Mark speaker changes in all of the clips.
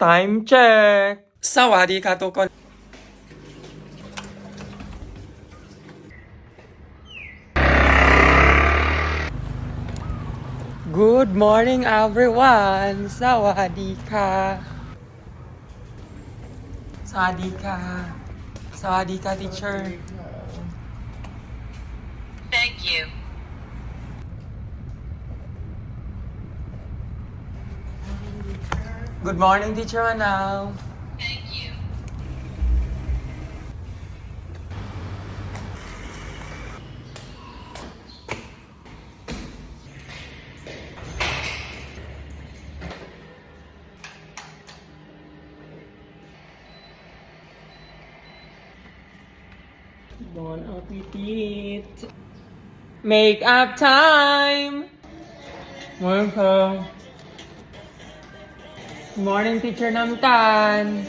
Speaker 1: Time check สวัสดีค่ะทุกคน Good morning everyone สวัสดีค่ะสวัสดีค่ะสวัสดีค่ะ teacher
Speaker 2: Thank you.
Speaker 1: Good morning teacher Manal
Speaker 2: Thank you.
Speaker 1: Bon appetit Make up time Welcome Good morning teacher Namtan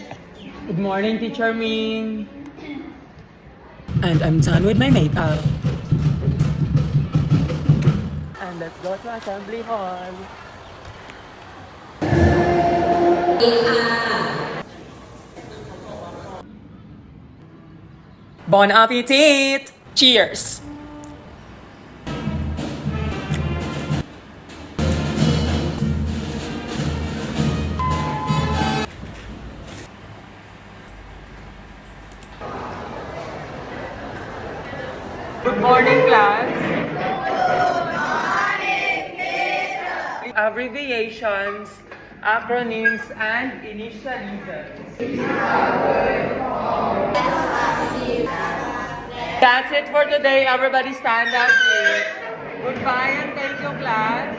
Speaker 1: Good morning teacher Ming And I'm done with my makeup And let's go to assembly hall Bon appetit! Cheers! Good morning, class. Abbreviations, acronyms, and initialisms. That's it for today. Everybody stand up, please. Goodbye and thank you, class.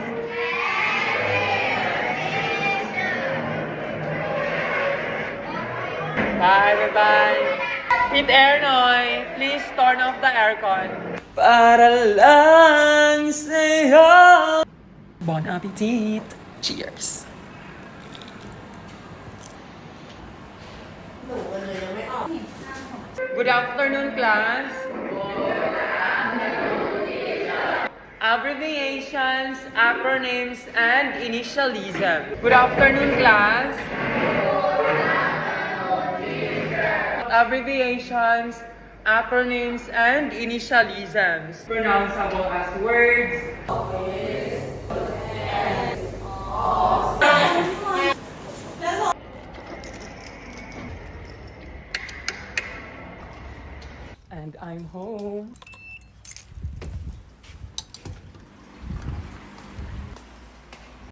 Speaker 1: Bye, bye-bye. Heat air, Noy. Please turn off the aircon. Para lang sa'yo. Bon appetit. Cheers. Good afternoon, class. Abbreviations, acronyms, and initialism. Good afternoon, class. Abbreviations, acronyms, and initialisms. Pronounceable as words. And I'm home.